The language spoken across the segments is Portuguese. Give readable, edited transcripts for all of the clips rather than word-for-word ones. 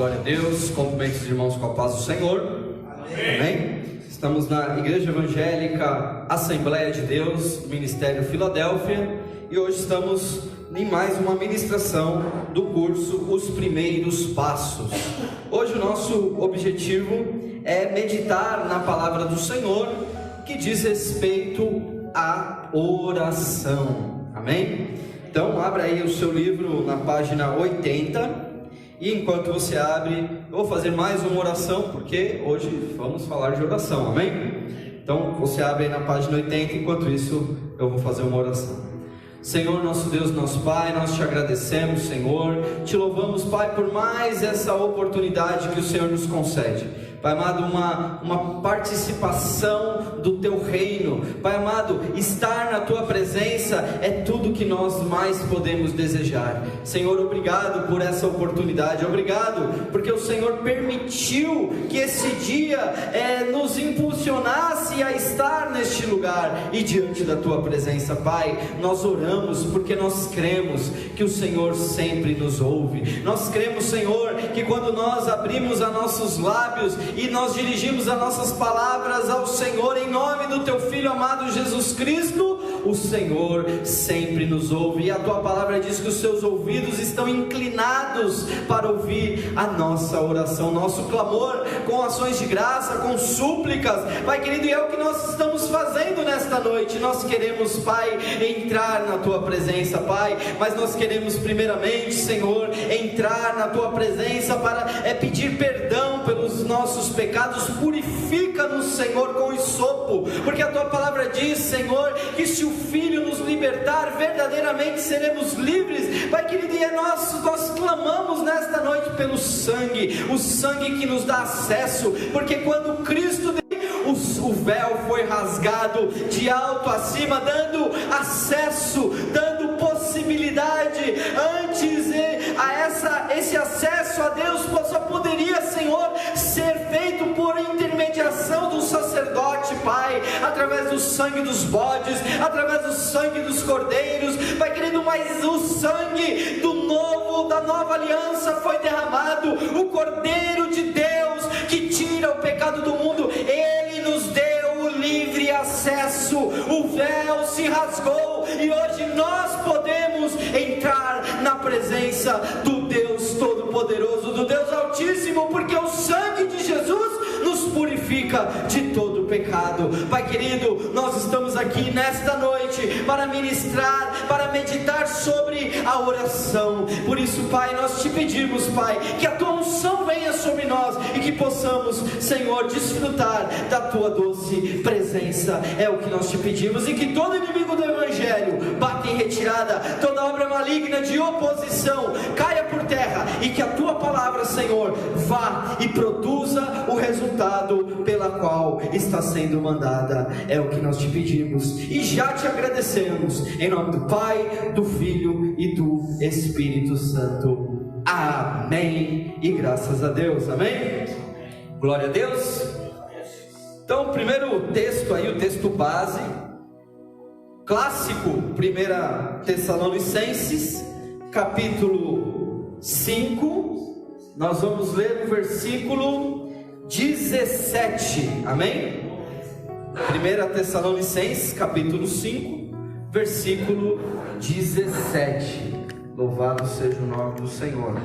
Glória a Deus, cumprimentos os irmãos com a paz do Senhor. Amém. Estamos na Igreja Evangélica Assembleia de Deus, Ministério Filadélfia, e hoje estamos em mais uma ministração do curso Os Primeiros Passos. Hoje o nosso objetivo é meditar na palavra do Senhor, que diz respeito à oração. Amém? Então abra aí o seu livro na página 80, e enquanto você abre, eu vou fazer mais uma oração, porque hoje vamos falar de oração, amém? Então você abre aí na página 80, enquanto isso eu vou fazer uma oração. Senhor, nosso Deus, nosso Pai, nós te agradecemos, Senhor, te louvamos, Pai, por mais essa oportunidade que o Senhor nos concede. Pai amado, uma participação do Teu reino. Pai amado, estar na Tua presença é tudo que nós mais podemos desejar. Senhor, obrigado por essa oportunidade. Obrigado porque o Senhor permitiu que esse dia nos impulsionasse a estar neste lugar e diante da Tua presença. Pai, nós oramos porque nós cremos que o Senhor sempre nos ouve. Nós cremos, Senhor, que quando nós abrimos os nossos lábios e nós dirigimos as nossas palavras ao Senhor em nome do Teu Filho amado Jesus Cristo, o Senhor sempre nos ouve. E a Tua palavra diz que os Seus ouvidos estão inclinados para ouvir a nossa oração, nosso clamor, com ações de graça, com súplicas. Pai querido, e é o que nós estamos fazendo nesta noite. Nós queremos, Pai, entrar na Tua presença, Pai, mas nós queremos primeiramente, Senhor, entrar na Tua presença para pedir perdão pelos nossos pecados. Purifica-nos, Senhor, com hisopo, porque a Tua palavra diz, Senhor, que se o Filho nos libertar, verdadeiramente seremos livres. Pai querido, e nós clamamos nesta noite pelo sangue, o sangue que nos dá acesso, porque quando Cristo o véu foi rasgado de alto a cima, dando acesso, dando possibilidade. Antes esse acesso a Deus só poderia, Senhor, ser feito por intermediação do sacerdote, Pai, através do sangue dos bodes, através do sangue dos cordeiros, Pai querido, mas o sangue da nova aliança foi derramado, o Cordeiro de Deus que tira o pecado do mundo, Ele nos deu o livre acesso, o véu se rasgou e hoje nós podemos entrar na presença do Deus Todo-Poderoso, do Deus Altíssimo, porque o sangue de Jesus nos purifica de todo pecado. Pai querido, nós estamos aqui nesta noite para ministrar, para meditar sobre a oração. Por isso, Pai, nós te pedimos, Pai, que a Tua unção venha sobre nós e que possamos, Senhor, desfrutar da Tua doce presença. É o que nós te pedimos, e que todo inimigo do Evangelho bata em retirada, toda obra maligna de oposição caia por terra, e que a Tua palavra, Senhor, vá e produza o resultado pela qual está sendo mandada. É o que nós te pedimos e já te agradecemos, em nome do Pai, do Filho e do Espírito Santo. Amém. E graças a Deus. Amém. Glória a Deus. Então, o primeiro texto aí, o texto base clássico, 1 Tessalonicenses, capítulo 5, nós vamos ler o versículo 17, amém? 1 Tessalonicenses, capítulo 5, versículo 17, louvado seja o nome do Senhor.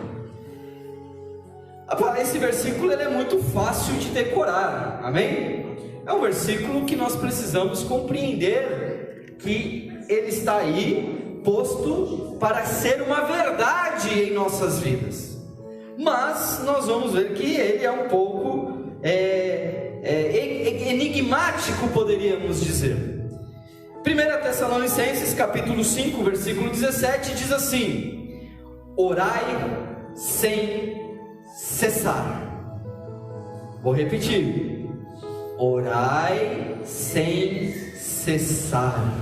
Esse versículo ele é muito fácil de decorar, amém? É um versículo que nós precisamos compreender que ele está aí posto para ser uma verdade em nossas vidas, mas nós vamos ver que ele é um pouco enigmático, poderíamos dizer. 1 Tessalonicenses capítulo 5, versículo 17 diz assim: orai sem cessar. Vou repetir: orai sem cessar.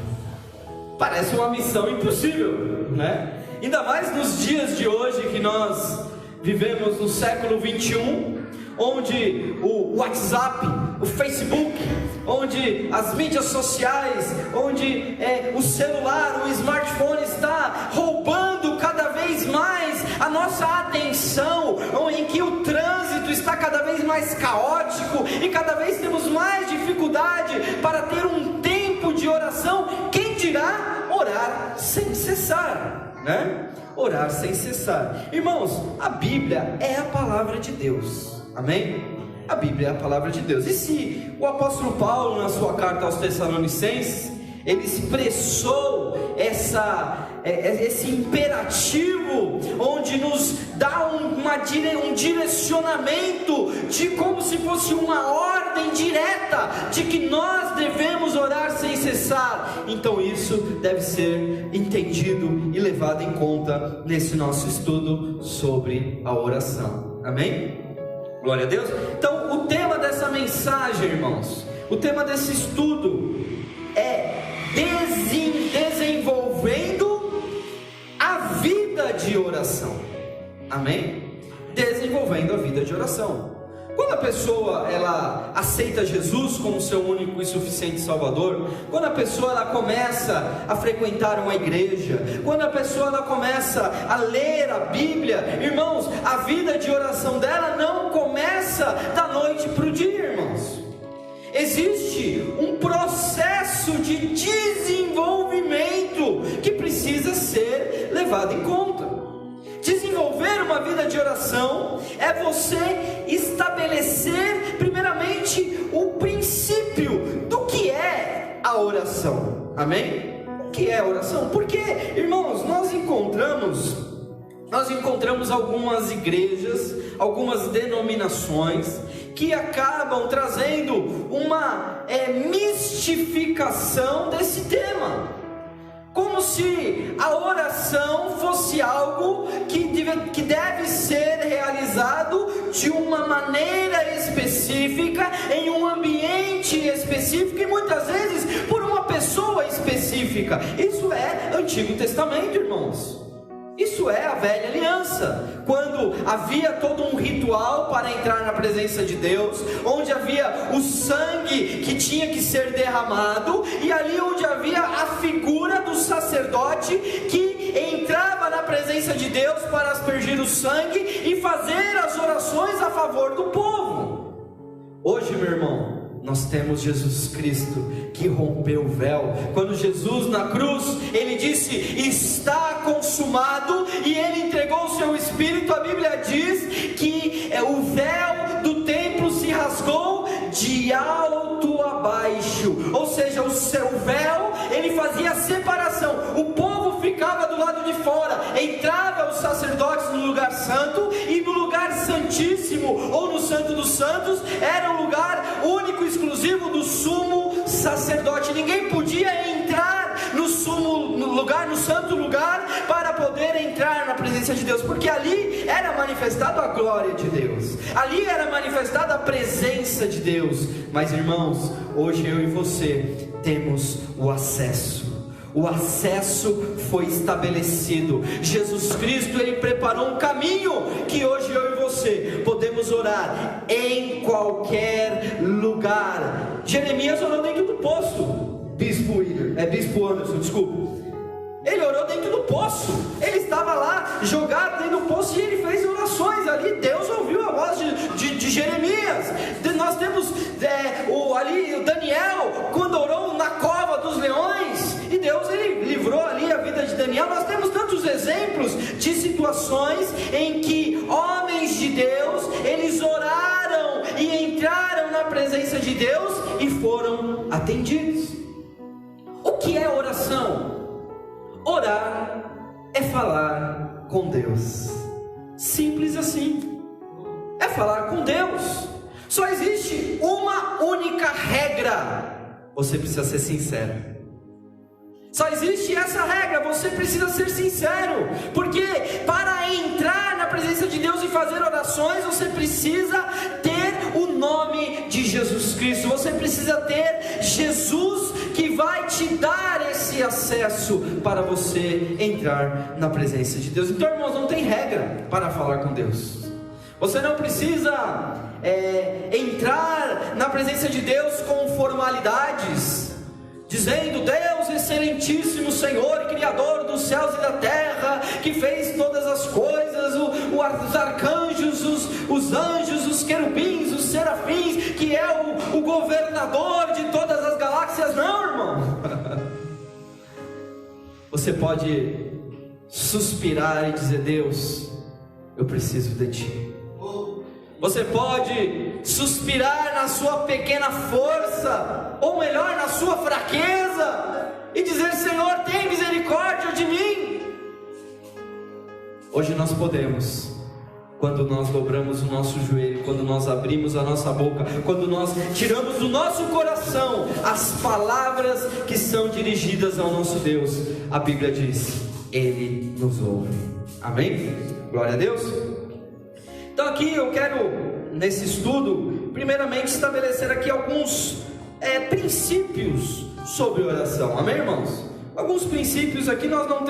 Parece uma missão impossível, né? Ainda mais nos dias de hoje, que nós vivemos no século 21, onde o WhatsApp, o Facebook, onde as mídias sociais, onde o celular, o smartphone está roubando cada vez mais a nossa atenção, em que o trânsito está cada vez mais caótico e cada vez temos mais dificuldade para ter um tempo de oração. Quem dirá orar sem cessar, né? Orar sem cessar. Irmãos, a Bíblia é a palavra de Deus, amém? A Bíblia é a palavra de Deus. E se o apóstolo Paulo, na sua carta aos Tessalonicenses, ele expressou esse imperativo, onde nos dá um direcionamento, de como se fosse uma ordem direta, de que nós devemos orar sem cessar. Então isso deve ser entendido e levado em conta nesse nosso estudo sobre a oração, amém? Glória a Deus. Então o tema dessa mensagem, irmãos, o tema desse estudo é desenvolvendo a vida de oração, amém? Desenvolvendo a vida de oração. Quando a pessoa ela aceita Jesus como seu único e suficiente Salvador, quando a pessoa ela começa a frequentar uma igreja, quando a pessoa ela começa a ler a Bíblia, irmãos, a vida de oração dela não começa da noite para o dia, irmãos. Existe um processo de desenvolvimento que precisa ser levado em conta. Desenvolver uma vida de oração é você estabelecer primeiramente o princípio do que é a oração, amém? O que é a oração? Porque, irmãos, nós encontramos algumas igrejas, algumas denominações que acabam trazendo uma mistificação desse tema, como se a oração fosse algo que deve ser realizado de uma maneira específica, em um ambiente específico, e muitas vezes por uma pessoa específica. Isso é Antigo Testamento, irmãos. Isso é a velha aliança, quando havia todo um ritual para entrar na presença de Deus, onde havia o sangue que tinha que ser derramado, e ali onde havia a figura do sacerdote que entrava na presença de Deus para aspergir o sangue e fazer as orações a favor do povo. Hoje, meu irmão, nós temos Jesus Cristo que rompeu o véu. Quando Jesus na cruz, ele disse: está consumado, e ele entregou o seu Espírito. A Bíblia diz que o véu do templo se rasgou de alto a baixo, ou seja, o seu véu, ele fazia separação. O povo ficava do lado de fora, entrava os sacerdotes no lugar santo, e no lugar santíssimo, ou no santo dos santos, era um lugar único, exclusivo do sumo sacerdote. Ninguém podia entrar no santo lugar, para poder entrar na presença de Deus, porque ali era manifestada a glória de Deus, ali era manifestada a presença de Deus. Mas, irmãos, hoje eu e você temos o acesso. O acesso foi estabelecido. Jesus Cristo, ele preparou um caminho que hoje eu e você podemos orar em qualquer lugar. Jeremias orou dentro do poço. Bispo Anderson, desculpa. Ele orou dentro do poço. Ele estava lá jogado dentro do poço e ele fez orações ali. Deus ouviu a voz de Jeremias. Nós temos ali o Daniel, quando orou na cova dos leões, e Deus ele livrou ali a vida de Daniel. Nós temos tantos exemplos de situações em que homens de Deus, eles oraram e entraram na presença de Deus e foram atendidos. O que é oração? Orar é falar com Deus. Simples assim. É falar com Deus. Só existe uma única regra: você precisa ser sincero. Só existe essa regra: você precisa ser sincero. Porque para entrar na presença de Deus e fazer orações, você precisa ter o nome de Jesus Cristo. Você precisa ter Jesus, que vai te dar esse acesso para você entrar na presença de Deus. Então, irmãos, não tem regra para falar com Deus. Você não precisa entrar na presença de Deus com formalidades, dizendo: Deus excelentíssimo, Senhor, Criador dos céus e da terra, que fez todas as coisas, os arcanjos, os anjos, os querubins, os serafins, que é o governador de todas as galáxias. Não, irmão. Você pode suspirar e dizer: Deus, eu preciso de Ti. Você pode suspirar na sua pequena força, ou melhor, na sua fraqueza, e dizer: Senhor, tem misericórdia de mim. Hoje nós podemos, quando nós dobramos o nosso joelho, quando nós abrimos a nossa boca, quando nós tiramos do nosso coração as palavras que são dirigidas ao nosso Deus. A Bíblia diz: Ele nos ouve. Amém? Glória a Deus. Então aqui eu quero, nesse estudo, primeiramente estabelecer aqui alguns princípios sobre oração. Amém, irmãos? Alguns princípios aqui. Nós não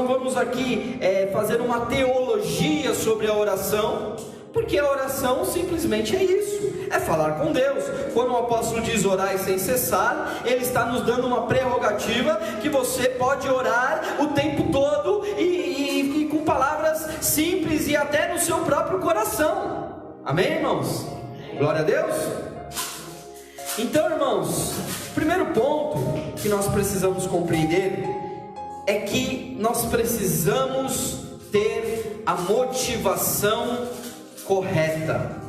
vamos aqui fazer uma teologia sobre a oração, porque a oração simplesmente é isso, é falar com Deus. Quando o apóstolo diz orar sem cessar, ele está nos dando uma prerrogativa que você pode orar o tempo todo e com palavras simples e até no seu próprio coração. Amém, irmãos? Glória a Deus. Então, irmãos, o primeiro ponto que nós precisamos compreender é que nós precisamos ter a motivação correta.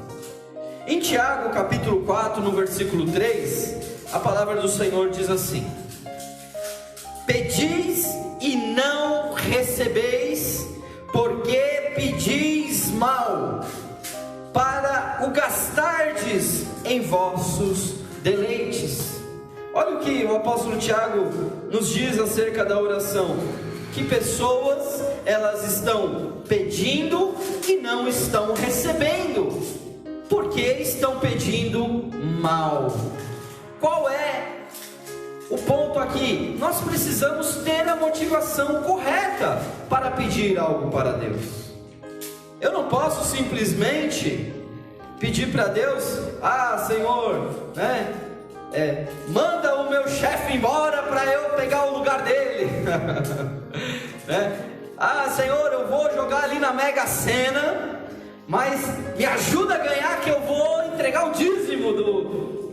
Em Tiago capítulo 4, no versículo 3, a palavra do Senhor diz assim: pedis e não recebeis, porque pedis mal, para o gastardes em vossos deleites. Olha o que o apóstolo Tiago nos diz acerca da oração: que pessoas, elas estão pedindo e não estão recebendo, porque estão pedindo mal. Qual é o ponto aqui? Nós precisamos ter a motivação correta para pedir algo para Deus. Eu não posso simplesmente pedir para Deus: Senhor, manda o meu chefe embora para eu pegar o lugar dele. Senhor, eu vou jogar ali na Mega Sena, mas me ajuda a ganhar, que eu vou entregar o dízimo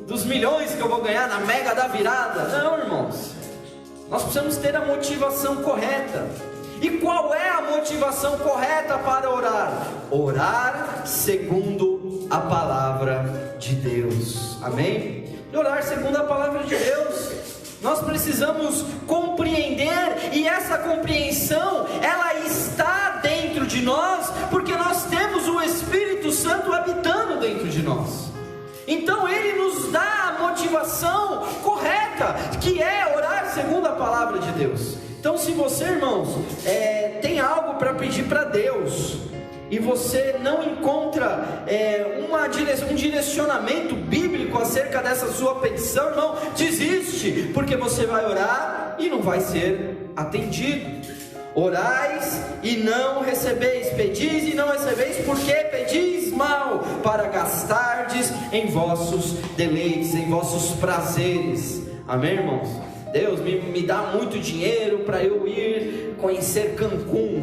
dos milhões que eu vou ganhar na Mega da Virada. Não, irmãos, nós precisamos ter a motivação correta. E qual é a motivação correta para orar? Orar segundo a palavra de Deus. Amém? Orar segundo a palavra de Deus. Nós precisamos compreender, e essa compreensão, ela está dentro de nós, porque nós temos o Espírito Santo habitando dentro de nós. Então Ele nos dá a motivação correta, que é orar segundo a palavra de Deus. Então, se você, irmãos, tem algo para pedir para Deus, e você não encontra um direcionamento bíblico acerca dessa sua petição, irmão, desiste, porque você vai orar e não vai ser atendido. Orais e não recebeis, pedis e não recebeis, porque pedis mal, para gastardes em vossos deleites, em vossos prazeres. Amém, irmãos? Deus me dá muito dinheiro para eu ir conhecer Cancún.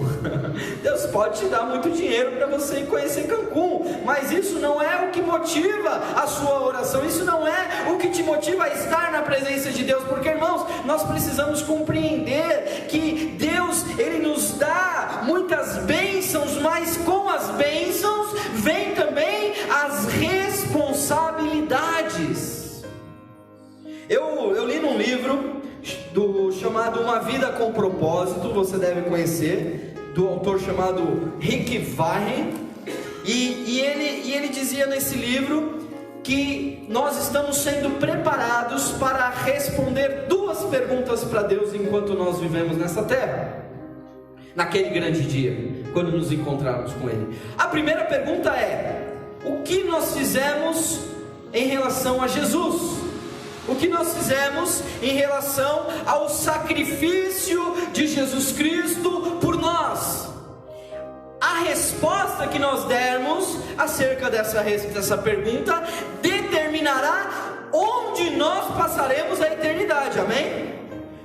Deus pode te dar muito dinheiro para você ir conhecer Cancún, mas isso não é o que motiva a sua oração, isso não é o que te motiva a estar na presença de Deus, porque, irmãos, nós precisamos compreender que Deus, Ele nos dá muitas bênçãos, mas com as bênçãos vem também as responsabilidades. Eu li num livro chamado Uma Vida com Propósito, você deve conhecer, do autor chamado Rick Warren, e ele dizia nesse livro que nós estamos sendo preparados para responder duas perguntas para Deus enquanto nós vivemos nessa terra, naquele grande dia, quando nos encontrarmos com Ele. A primeira pergunta é: o que nós fizemos em relação a Jesus? O que nós fizemos em relação ao sacrifício de Jesus Cristo por nós? A resposta que nós dermos acerca dessa pergunta determinará onde nós passaremos a eternidade. Amém?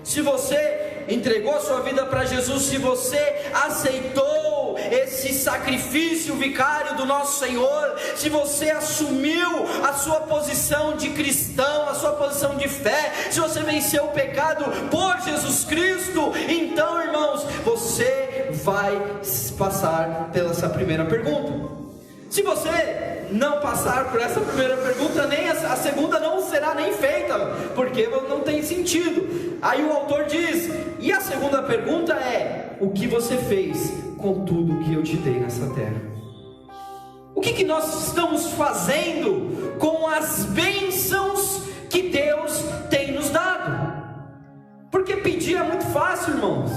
Se você entregou a sua vida para Jesus, se você aceitou esse sacrifício vicário do nosso Senhor, se você assumiu a sua posição de cristão, a sua posição de fé, se você venceu o pecado por Jesus Cristo, então, irmãos, você vai passar pela essa primeira pergunta. Se você não passar por essa primeira pergunta, nem a segunda não será nem feita, porque não tem sentido. Aí o autor diz, e a segunda pergunta é: o que você fez com tudo que eu te dei nessa terra? O que nós estamos fazendo com as bênçãos que Deus tem nos dado? Porque pedir é muito fácil, irmãos,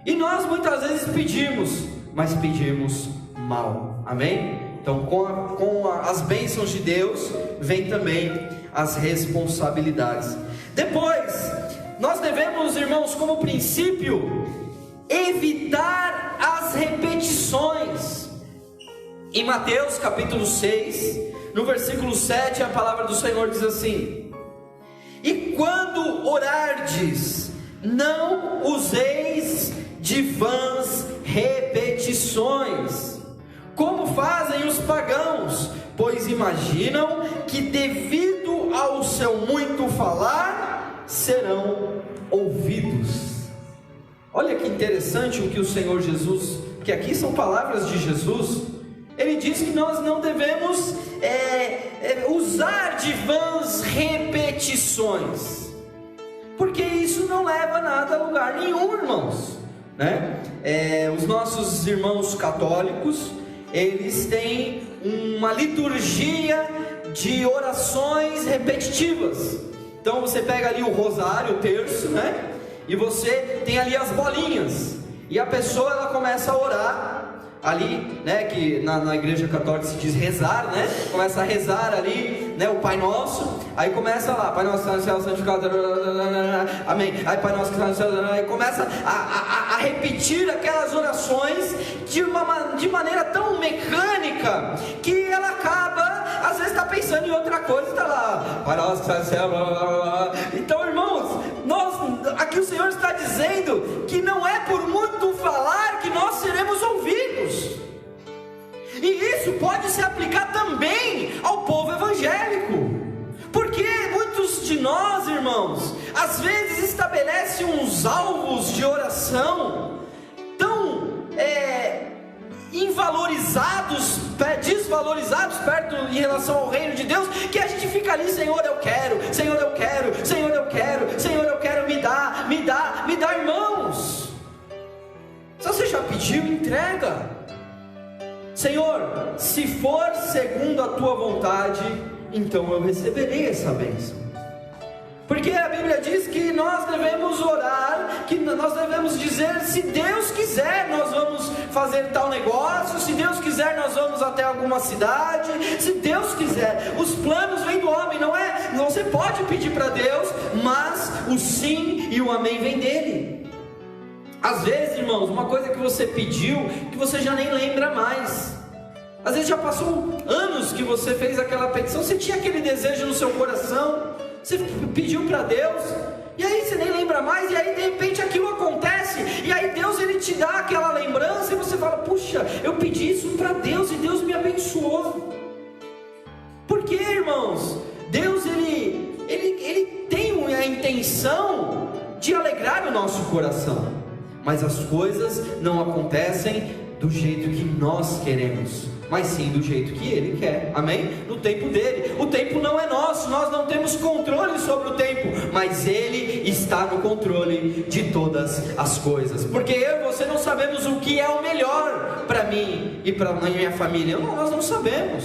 e nós muitas vezes pedimos, mas pedimos mal, amém? Então, com as bênçãos de Deus, vem também as responsabilidades. Depois, nós devemos, irmãos, como princípio, evitar as repetições. Em Mateus capítulo 6, no versículo 7, a palavra do Senhor diz assim: e quando orardes, não useis de vãs repetições, como fazem os pagãos, pois imaginam que devido ao seu muito falar, serão ouvidos. Olha que interessante o que o Senhor Jesus, que aqui são palavras de Jesus, ele diz que nós não devemos usar de vãs repetições, porque isso não leva nada a lugar nenhum, irmãos, né? Os nossos irmãos católicos, eles têm uma liturgia de orações repetitivas. Então você pega ali o rosário, o terço, né? E você tem ali as bolinhas, e a pessoa ela começa a orar ali, né? Que na igreja católica se diz rezar, né? Começa a rezar ali, né? O Pai Nosso, aí começa lá, Pai Nosso que está no céu, santificado, amém. Aí Pai Nosso que está no céu, aí começa a repetir aquelas orações de maneira tão mecânica que ela acaba, às vezes está pensando em outra coisa, está lá, Pai Nosso que está no céu, blá, blá, blá. Então, irmãos, aqui o Senhor está dizendo que não é por muito falar que nós seremos ouvidos, e isso pode se aplicar também ao povo evangélico, porque muitos de nós, irmãos, às vezes estabelecem uns alvos de oração tão desvalorizados perto em relação ao reino de Deus, que a gente fica ali, Senhor eu quero, Senhor eu quero, Senhor eu quero, Senhor eu quero, me dá, irmãos. Se você já pediu, entrega. Senhor, se for segundo a tua vontade, então eu receberei essa bênção. Porque a Bíblia diz que nós devemos orar, que nós devemos dizer: se Deus quiser, nós vamos fazer tal negócio, se Deus quiser, nós vamos até alguma cidade, se Deus quiser. Os planos vêm do homem, não é? Você pode pedir para Deus, mas o sim e o amém vem dele. Às vezes, irmãos, uma coisa que você pediu, que você já nem lembra mais. Às vezes já passou anos que você fez aquela petição, você tinha aquele desejo no seu coração, você pediu para Deus, e aí você nem lembra mais, e aí de repente aquilo acontece, e aí Deus ele te dá aquela lembrança, e você fala: puxa, eu pedi isso para Deus, e Deus me abençoou. Por quê, irmãos? Deus ele tem a intenção de alegrar o nosso coração, mas as coisas não acontecem do jeito que nós queremos, mas sim do jeito que Ele quer, amém? No tempo dele. O tempo não é nosso, nós não temos controle sobre o tempo, mas Ele está no controle de todas as coisas, porque eu e você não sabemos o que é o melhor para mim e para a minha família. Nós não sabemos.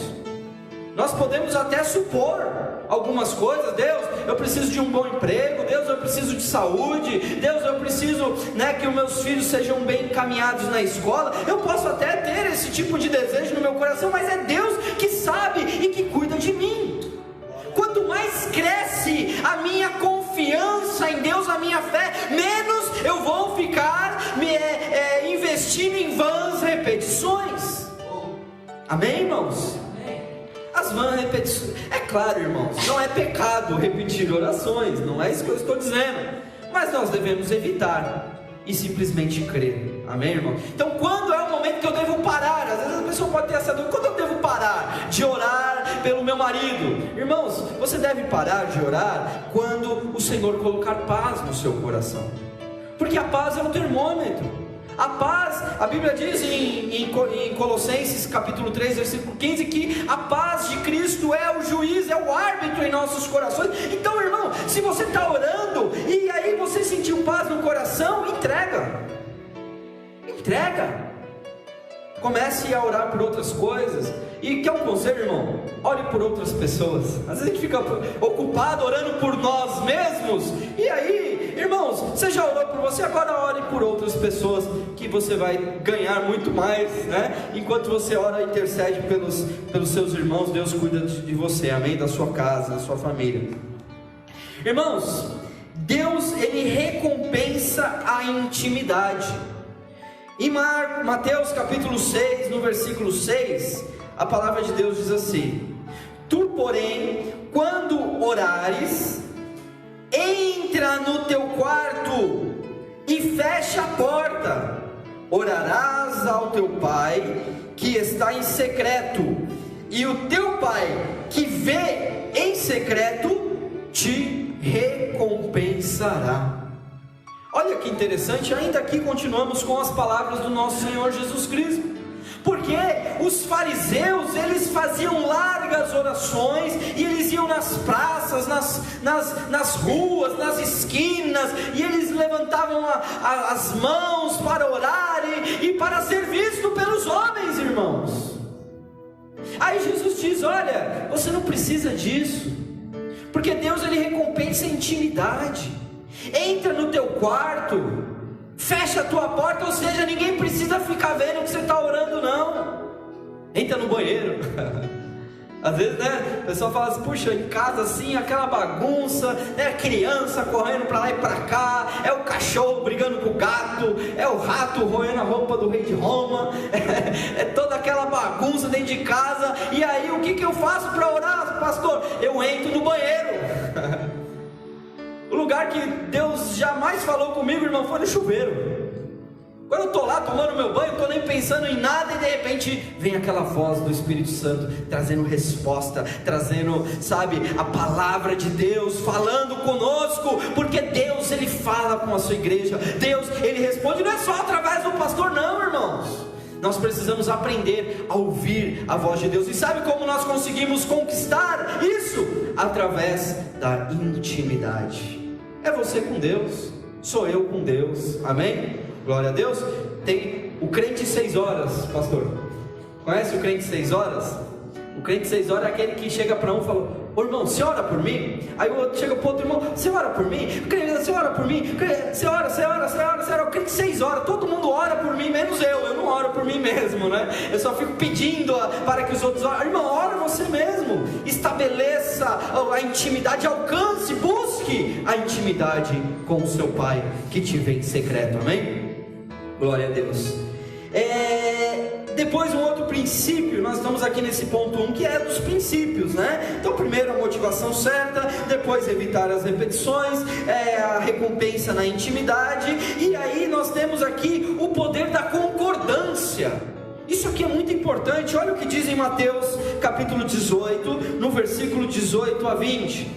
Nós podemos até supor algumas coisas: Deus, eu preciso de um bom emprego, Deus, eu preciso de saúde, Deus, eu preciso, que os meus filhos sejam bem encaminhados na escola. Eu posso até ter esse tipo de desejo no meu coração, mas é Deus que sabe e que cuida de mim. Quanto mais cresce a minha confiança em Deus, a minha fé, menos eu vou ficar investindo em vãs repetições. Amém, irmãos? As vãs repetições, é claro, irmãos, não é pecado repetir orações, não é isso que eu estou dizendo, mas nós devemos evitar e simplesmente crer, amém, irmão? Então, quando é o momento que eu devo essa dúvida: quando eu devo parar de orar pelo meu marido? Irmãos, você deve parar de orar quando o Senhor colocar paz no seu coração, porque a paz é um termômetro. A paz, a Bíblia diz em Colossenses capítulo 3, versículo 15, que a paz de Cristo é o juiz, é o árbitro em nossos corações. Então, irmão, se você está orando e aí você sentiu paz no coração, entrega. Comece a orar por outras coisas. E quer um conselho, irmão? Ore por outras pessoas. Às vezes a gente fica ocupado orando por nós mesmos. E aí, irmãos, você já orou por você, agora ore por outras pessoas, que você vai ganhar muito mais, né? Enquanto você ora e intercede pelos seus irmãos, Deus cuida de você, amém? Da sua casa, da sua família. Irmãos, Deus, Ele recompensa a intimidade. Em Mateus capítulo 6, no versículo 6, a palavra de Deus diz assim: tu, porém, quando orares, entra no teu quarto e fecha a porta, orarás ao teu pai que está em secreto, e o teu pai que vê em secreto te recompensará. Olha que interessante, ainda aqui continuamos com as palavras do nosso Senhor Jesus Cristo, porque os fariseus, eles faziam largas orações, e eles iam nas praças, nas ruas, nas esquinas, e eles levantavam as mãos para orar e para ser visto pelos homens, irmãos. Aí Jesus diz: olha, você não precisa disso, porque Deus, Ele recompensa a intimidade. Entra no teu quarto, fecha a tua porta, ou seja, ninguém precisa ficar vendo o que você está orando, não. Entra no banheiro. Às vezes, né, o pessoal fala assim: puxa, em casa assim, aquela bagunça, né, criança correndo para lá e para cá, é o cachorro brigando com o gato, é o rato roendo a roupa do rei de Roma, é toda aquela bagunça dentro de casa. E aí, o que eu faço para orar, pastor? Eu entro no banheiro. O lugar que Deus jamais falou comigo, irmão, foi no chuveiro. Quando eu estou lá tomando meu banho, estou nem pensando em nada, e de repente vem aquela voz do Espírito Santo, trazendo resposta, trazendo, sabe, a palavra de Deus, falando conosco, porque Deus, Ele fala com a sua igreja, Deus, Ele responde, não é só através do pastor, não, irmãos. Nós precisamos aprender a ouvir a voz de Deus. E sabe como nós conseguimos conquistar isso? Através da intimidade. É você com Deus, sou eu com Deus, amém? Glória a Deus. Tem o crente 6 horas, pastor. Conhece o crente 6 horas? O crente 6 horas é aquele que chega para um e fala: ô irmão, você ora por mim? Aí o outro chega para o outro: irmão, você ora por mim? Você ora por mim? Você ora. O crente 6 horas, todo mundo ora por mim, menos eu não oro por mim mesmo, né? Eu só fico pedindo para que os outros orem. Irmão, ora você mesmo, estabeleça a intimidade, alcance, busque a intimidade com o seu Pai que te vê em secreto, amém? Glória a Deus. Depois um outro princípio, nós estamos aqui nesse ponto 1, que é dos princípios, né? Então primeiro a motivação certa, depois evitar as repetições, a recompensa na intimidade, e aí nós temos aqui o poder da concordância. Isso aqui é muito importante. Olha o que diz em Mateus capítulo 18, no versículo 18 a 20: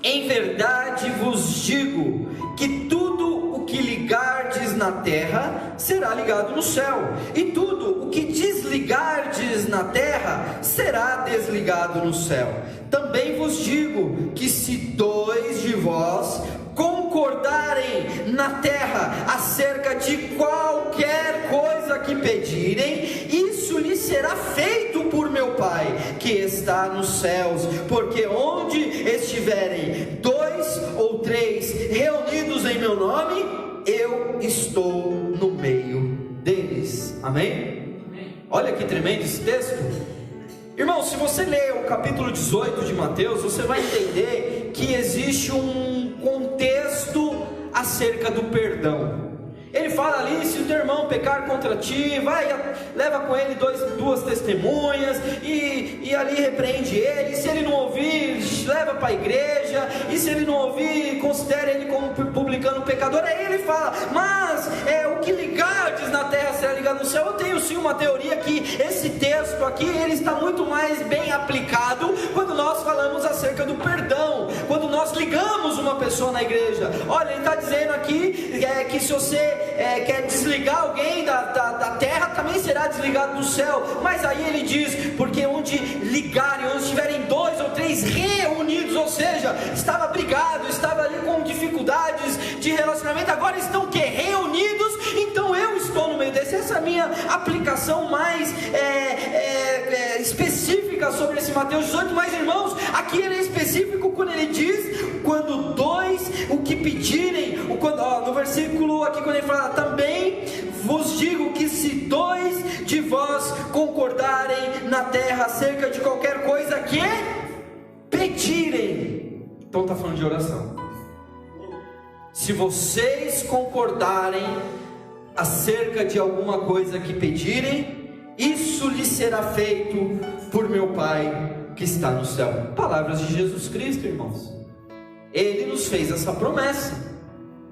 em verdade vos digo que tudo o que ligardes na terra será ligado no céu, e tudo o que desligardes na terra será desligado no céu. Também vos digo que se 2 de vós concordarem na terra acerca de qualquer coisa que pedirem, isso lhes será feito por meu Pai que está nos céus. Porque onde estiverem 2 ou 3 reunidos em meu nome, eu estou no meio deles. Amém? Olha que tremendo esse texto. Irmão, se você ler o capítulo 18 de Mateus, você vai entender que existe um contexto acerca do perdão. Ele fala ali: se o teu irmão pecar contra ti, leva com ele duas testemunhas, e ali repreende ele. Se ele não ouvir, leva para a igreja, e se ele não ouvir, considere ele como publicano pecador. Aí ele fala, mas o que ligardes na terra será ligado no céu. Eu tenho sim uma teoria que esse texto aqui, ele está muito mais bem aplicado quando nós falamos acerca do perdão, quando nós ligamos uma pessoa na igreja. Olha, ele está dizendo aqui que se você quer desligar alguém da terra, também será desligado do céu. Mas aí ele diz, porque onde ligarem, onde estiverem 2 ou 3 reunidos, ou seja, estava brigado, estava ali com dificuldades de relacionamento, agora estão que? Reunidos, então eu estou no meio desse. Essa é a minha aplicação mais específica sobre esse Mateus 18, mas irmãos, aqui ele é específico quando ele diz, quando 2, o que pedirem, no versículo aqui quando ele fala, também vos digo que se 2 de vós concordarem na terra acerca de qualquer coisa que pedirem, então está falando de oração. Se vocês concordarem acerca de alguma coisa que pedirem, isso lhe será feito por meu Pai que está no céu. Palavras de Jesus Cristo, irmãos. Ele nos fez essa promessa.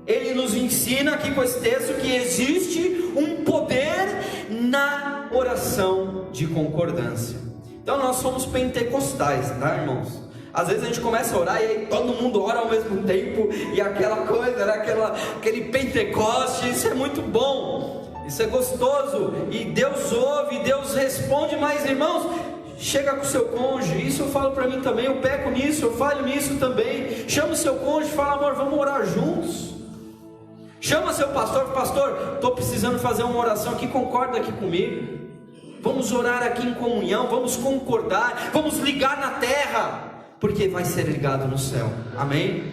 Ele nos ensina aqui com esse texto que existe um poder na oração de concordância. Então nós somos pentecostais, tá, irmãos? Às vezes a gente começa a orar e aí todo mundo ora ao mesmo tempo, e aquela coisa, aquele Pentecoste, isso é muito bom, isso é gostoso, e Deus ouve, Deus responde. Mas irmãos, chega com o seu cônjuge, isso eu falo para mim também, eu peco nisso, eu falho nisso também. Chama o seu cônjuge e fala, amor, vamos orar juntos. Chama seu pastor, estou precisando fazer uma oração aqui, concorda aqui comigo? Vamos orar aqui em comunhão, vamos concordar, vamos ligar na terra, porque vai ser ligado no céu, amém?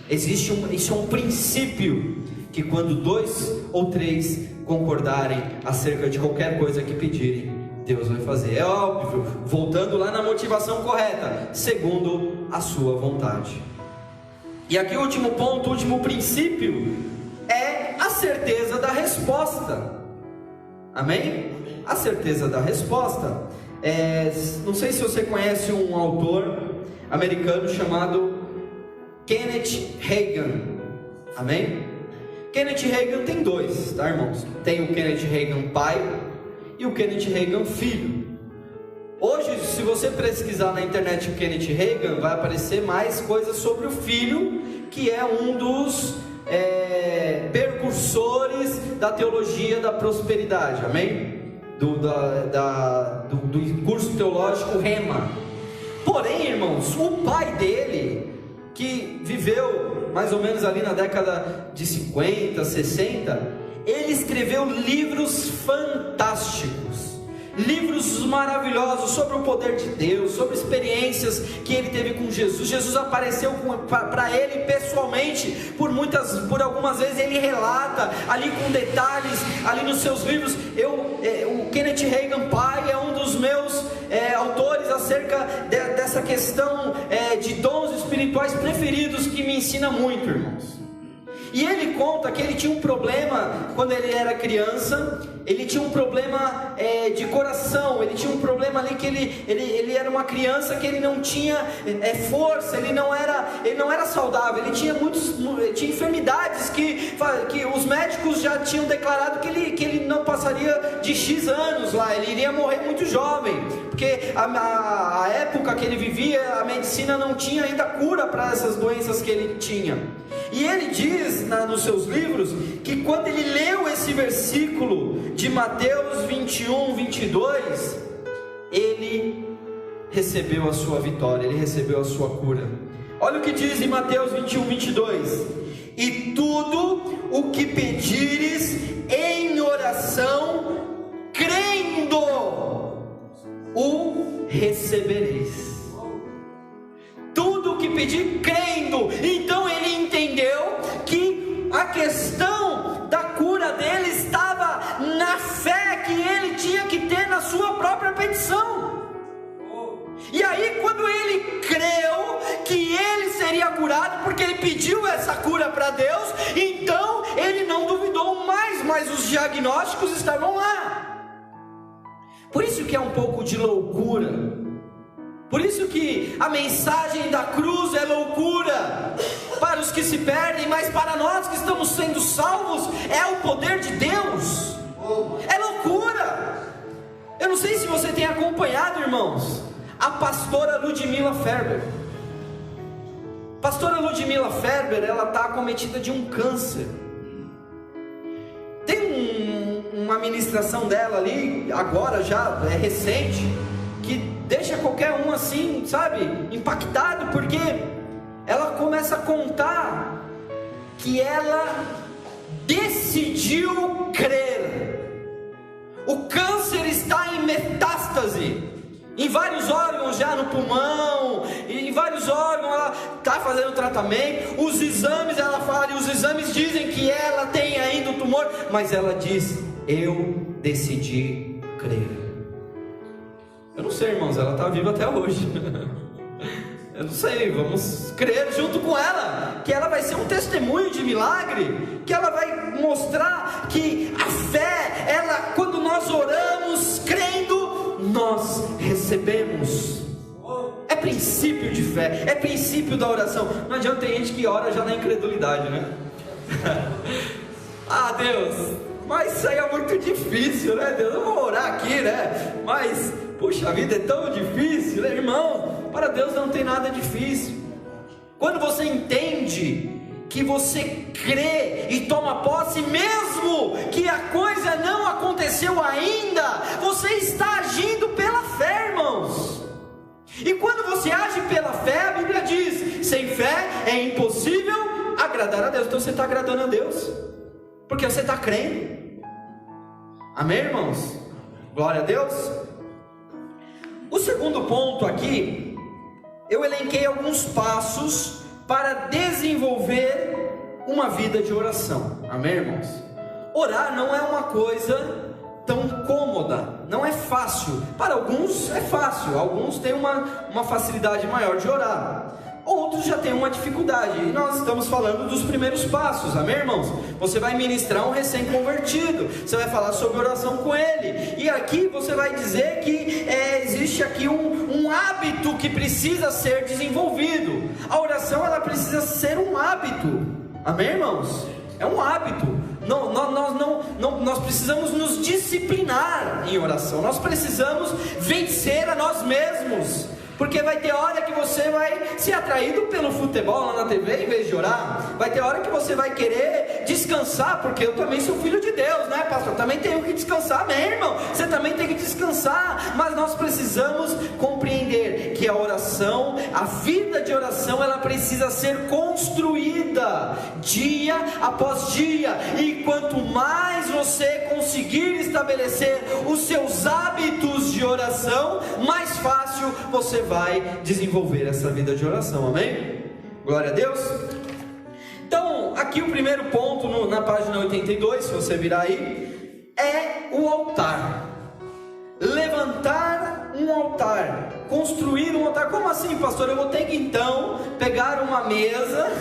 Isso é um princípio, que quando 2 ou 3 concordarem acerca de qualquer coisa que pedirem, Deus vai fazer. É óbvio, voltando lá na motivação correta, segundo a sua vontade. E aqui o último ponto, o último princípio, é a certeza da resposta, amém? A certeza da resposta. Não sei se você conhece um autor americano chamado Kenneth Hagin, amém? Kenneth Hagin tem 2, tá, irmãos? Tem o Kenneth Hagin pai e o Kenneth Hagin filho. Hoje, se você pesquisar na internet o Kenneth Hagin, vai aparecer mais coisas sobre o filho, que é um dos percursores da teologia da prosperidade, amém? Do curso teológico Rema. Porém, irmãos, o pai dele, que viveu mais ou menos ali na década de 50, 60, ele escreveu livros fantásticos, livros maravilhosos sobre o poder de Deus, sobre experiências que ele teve com Jesus. Jesus apareceu para ele pessoalmente por algumas vezes. Ele relata ali com detalhes, ali nos seus livros. O Kenneth Hagin pai é um dos meus autores acerca dessa questão de dons espirituais preferidos, que me ensina muito, irmãos. E ele conta que ele tinha um problema quando ele era criança. Ele tinha um problema de coração. Ele tinha um problema ali que ele era uma criança que ele não tinha força. Ele não era saudável. Ele tinha tinha enfermidades que os médicos já tinham declarado que ele não passaria de X anos lá. Ele iria morrer muito jovem, porque a época que ele vivia, a medicina não tinha ainda cura para essas doenças que ele tinha. E ele diz nos seus livros que quando ele leu esse versículo de Mateus 21, 22, ele recebeu a sua vitória, ele recebeu a sua cura. Olha o que diz em Mateus 21, 22: e tudo o que pedires em oração, crendo, o recebereis. Tudo o que pedir, crendo. Então ele entendeu que a questão da cura dele estava na fé que ele tinha que ter na sua própria petição. E aí, quando ele creu que ele seria curado, porque ele pediu essa cura para Deus, então ele não duvidou mais, mas os diagnósticos estavam lá. Por isso que é um pouco de loucura Por isso que a mensagem da cruz é loucura para os que se perdem, mas para nós que estamos sendo salvos, é o poder de Deus. É loucura. Eu não sei se você tem acompanhado, irmãos, a pastora Ludmila Ferber. Pastora Ludmila Ferber, ela está acometida de um câncer. Tem uma ministração dela ali, agora já é recente, que deixa qualquer um assim, sabe, impactado, porque ela começa a contar que ela decidiu crer. O câncer está em metástase, em vários órgãos já no pulmão, em vários órgãos ela está fazendo tratamento, os exames, ela fala, e os exames dizem que ela tem ainda o tumor, mas ela diz, eu decidi crer. Eu não sei, irmãos, ela está viva até hoje. Eu não sei, vamos crer junto com ela, que ela vai ser um testemunho de milagre, que ela vai mostrar que a fé, ela, quando nós oramos crendo, nós recebemos. É princípio de fé, é princípio da oração. Não adianta, ter gente que ora já na incredulidade, né? Ah, Deus, mas isso aí é muito difícil, né, Deus? Eu vou orar aqui, né? Mas, puxa, a vida é tão difícil, né, irmão? Para Deus não tem nada difícil. Quando você entende que você crê e toma posse, mesmo que a coisa não aconteceu ainda, você está agindo pela fé, irmãos. E quando você age pela fé, a Bíblia diz, sem fé é impossível agradar a Deus. Então você está agradando a Deus, porque você está crendo. Amém, irmãos? Glória a Deus. O segundo ponto aqui, eu elenquei alguns passos para desenvolver uma vida de oração. Amém, irmãos? Orar não é uma coisa tão cômoda, não é fácil. Para alguns é fácil, alguns têm uma facilidade maior de orar, outros já têm uma dificuldade, e nós estamos falando dos primeiros passos. Amém, irmãos? Você vai ministrar um recém-convertido, você vai falar sobre oração com ele, e aqui você vai dizer que existe aqui um hábito que precisa ser desenvolvido. A oração, ela precisa ser um hábito. Amém, irmãos? É um hábito. Nós precisamos nos disciplinar em oração. Nós precisamos vencer a nós mesmos, porque vai ter hora que você vai ser atraído pelo futebol lá na TV em vez de orar. Vai ter hora que você vai querer descansar, porque eu também sou filho de Deus, né, pastor? Também tenho que descansar, amém, irmão? Você também tem que descansar. Mas nós precisamos compreender que a oração, a vida de oração, ela precisa ser construída dia após dia. E quanto mais você conseguir estabelecer os seus hábitos de oração, mais fácil você vai desenvolver essa vida de oração. Amém? Glória a Deus. Então, aqui o primeiro ponto na página 82, se você virar aí, é o altar. Levantar um altar, construir um altar. Como assim, pastor? Eu vou ter que então pegar uma mesa,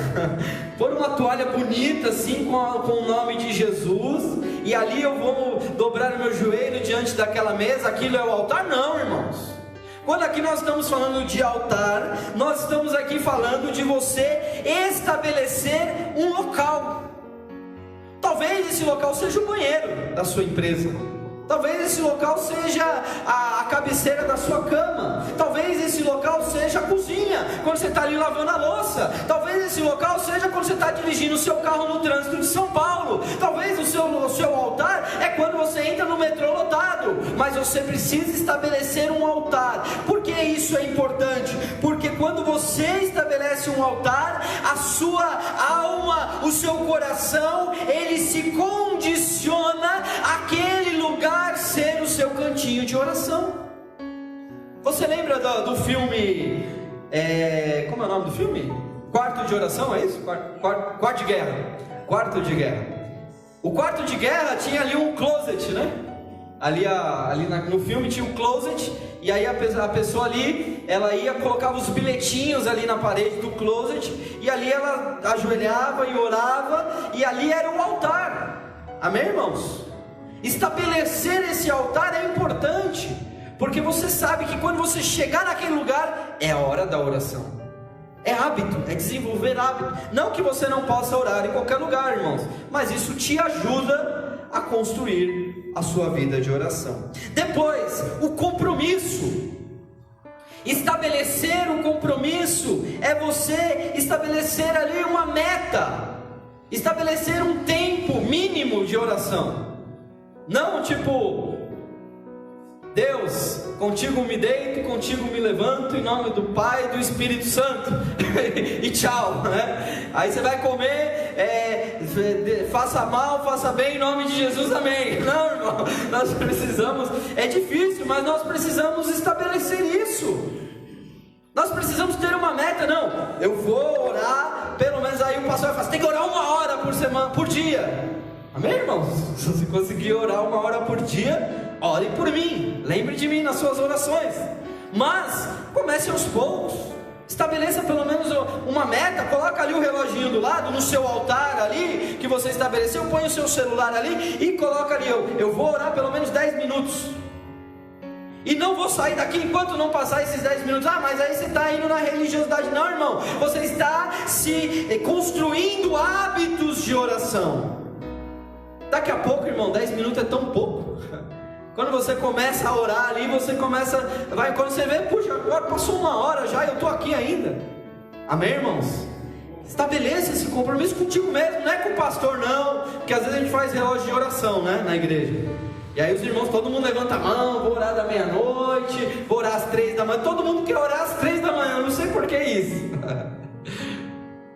pôr uma toalha bonita assim com o nome de Jesus, e ali eu vou dobrar o meu joelho diante daquela mesa. Aquilo é o altar? Não, irmãos. Quando aqui nós estamos falando de altar, nós estamos aqui falando de você estabelecer um local. Talvez esse local seja o banheiro da sua empresa. Talvez esse local seja a cabeceira da sua cama. Talvez esse local seja a cozinha, quando você está ali lavando a louça. Talvez esse local seja quando você está dirigindo o seu carro no trânsito de São Paulo. Talvez o seu altar é quando você entra no metrô lotado. Mas você precisa estabelecer um altar. Por que isso é importante? Porque quando você estabelece um altar, a sua alma, o seu coração, ele se condiciona àquele lugar ser o seu cantinho de oração. Você lembra do filme, como é o nome do filme? Quarto de Oração, é isso? Quarto de Guerra. Quarto de Guerra. O quarto de guerra tinha ali um closet, né? No filme tinha um closet, e aí a pessoa ali, ela colocava os bilhetinhos ali na parede do closet, e ali ela ajoelhava e orava, e ali era o altar. Amém, irmãos? Estabelecer esse altar é importante, Porque você sabe que quando você chegar naquele lugar, é a hora da oração. É hábito, é desenvolver hábito. Não que você não possa orar em qualquer lugar, irmãos, mas isso te ajuda a construir a sua vida de oração. Depois, o compromisso. Estabelecer um compromisso é você estabelecer ali uma meta, estabelecer um tempo mínimo de oração. Não tipo, Deus, contigo me deito, contigo me levanto, em nome do Pai e do Espírito Santo, e tchau, né? Aí você vai comer, faça mal, faça bem, em nome de Jesus, amém. Não, irmão, nós precisamos, é difícil, mas nós precisamos estabelecer isso. Nós precisamos ter uma meta. Não, eu vou orar, pelo menos aí o pastor vai falar, tem que orar 1 hora por semana, por dia. Amém, irmãos? Se você conseguir orar 1 hora por dia, ore por mim, lembre de mim nas suas orações. Mas comece aos poucos, estabeleça pelo menos uma meta. Coloca ali o reloginho do lado, no seu altar ali, que você estabeleceu, põe o seu celular ali e coloca ali, eu vou orar pelo menos 10 minutos. E não vou sair daqui enquanto não passar esses 10 minutos. Ah, mas aí você está indo na religiosidade. Não, irmão, você está se construindo hábitos de oração. Daqui a pouco, irmão, 10 minutos é tão pouco. Quando você começa a orar ali, você começa, quando você vê, puxa, agora passou 1 hora já e eu estou aqui ainda. Amém, irmãos? Estabeleça esse compromisso contigo mesmo, não é com o pastor não, porque às vezes a gente faz relógio de oração, né, na igreja. E aí os irmãos, todo mundo levanta a mão, vou orar da meia-noite, vou orar às 3 da manhã, todo mundo quer orar às 3 da manhã, eu não sei por que isso.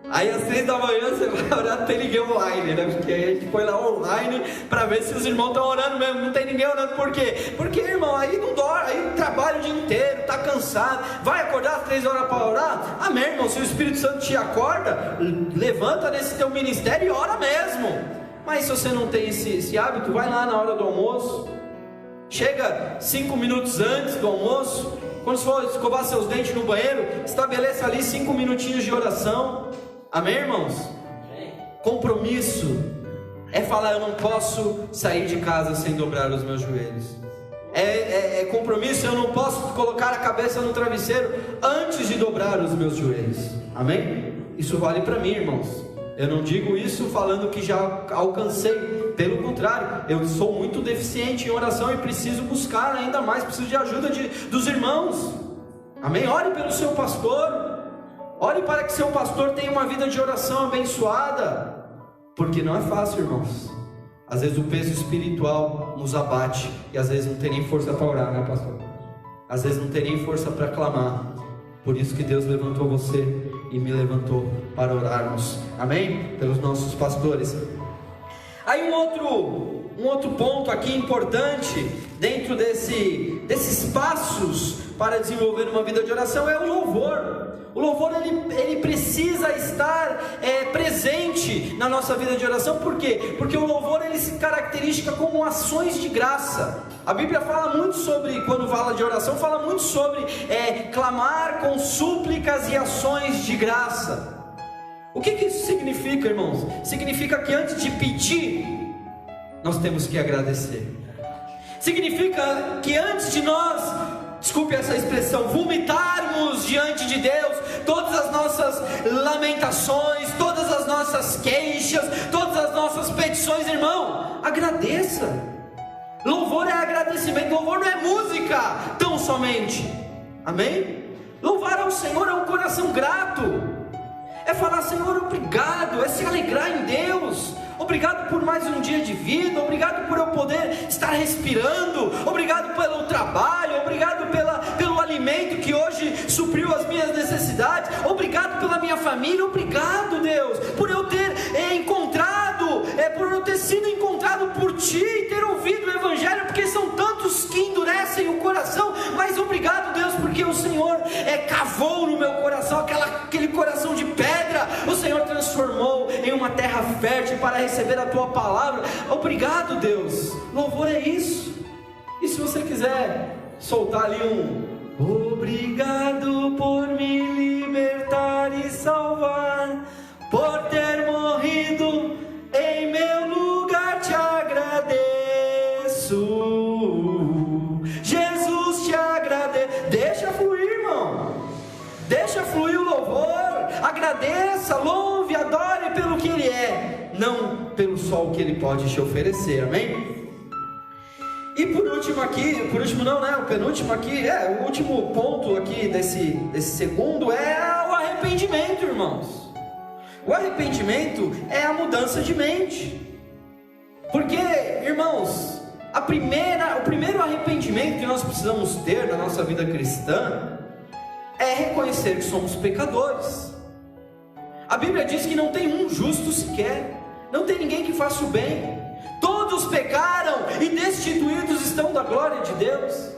Aí às 3 da manhã você vai orar, não tem ninguém online, né? Porque aí a gente põe lá online para ver se os irmãos estão orando mesmo. Não tem ninguém orando, por quê? Porque, irmão, aí não dorme, aí trabalha o dia inteiro, está cansado, vai acordar às 3 horas para orar? Amém, irmão, se o Espírito Santo te acorda, levanta nesse teu ministério e ora mesmo. Mas se você não tem esse hábito, vai lá na hora do almoço, chega 5 minutos antes do almoço, quando você for escovar seus dentes no banheiro, estabeleça ali 5 minutinhos de oração. Amém, irmãos? Compromisso é falar, eu não posso sair de casa sem dobrar os meus joelhos. É compromisso, eu não posso colocar a cabeça no travesseiro antes de dobrar os meus joelhos. Amém? Isso vale para mim, irmãos. Eu não digo isso falando que já alcancei, pelo contrário, eu sou muito deficiente em oração e preciso buscar ainda mais, preciso de ajuda dos irmãos. Amém? Ore pelo seu pastor, ore para que seu pastor tenha uma vida de oração abençoada, porque não é fácil, irmãos. Às vezes o peso espiritual nos abate e às vezes não tem nem força para orar, né, pastor? Às vezes não tem nem força para clamar. Por isso que Deus levantou você e me levantou para orarmos, amém? Pelos nossos pastores. Aí um outro ponto aqui importante, dentro desses passos para desenvolver uma vida de oração, é o louvor. O louvor ele precisa estar presente na nossa vida de oração. Por quê? Porque o louvor ele se caracteriza como ações de graça. A Bíblia fala muito sobre, quando fala de oração, fala muito sobre clamar com súplicas e ações de graça. O que isso significa, irmãos? Significa que antes de pedir, nós temos que agradecer. Significa que antes de nós, desculpe essa expressão, vomitarmos diante de Deus todas as nossas lamentações, todas as nossas queixas, todas as nossas petições, irmão, agradeça. Louvor é agradecimento, louvor não é música tão somente, amém? Louvar ao Senhor é um coração grato, é falar, Senhor, obrigado, é se alegrar em Deus. Obrigado por mais um dia de vida, obrigado por eu poder estar respirando, obrigado pelo trabalho, obrigado pelo alimento que hoje supriu as minhas necessidades, obrigado pela minha família, obrigado, Deus, por eu ter por eu ter sido encontrado por Ti e ter ouvido o Evangelho, porque são tantos que endurecem o coração, mas obrigado, Deus, porque o Senhor cavou no meu coração, aquele coração de pedra, o Senhor transformou em uma terra fértil para receber a Tua palavra. Obrigado, Deus. Louvor é isso. E se você quiser soltar ali obrigado por me libertar e salvar, por ter morrido em meu lugar, te agradeço. Jesus, te agradeça, louve, adore pelo que Ele é, não pelo só o que Ele pode te oferecer, amém? E por último aqui, o penúltimo aqui, o último ponto aqui desse segundo é o arrependimento, irmãos. O arrependimento é a mudança de mente. Porque, irmãos, o primeiro arrependimento que nós precisamos ter na nossa vida cristã é reconhecer que somos pecadores. A Bíblia diz que não tem um justo sequer, não tem ninguém que faça o bem. Todos pecaram e destituídos estão da glória de Deus.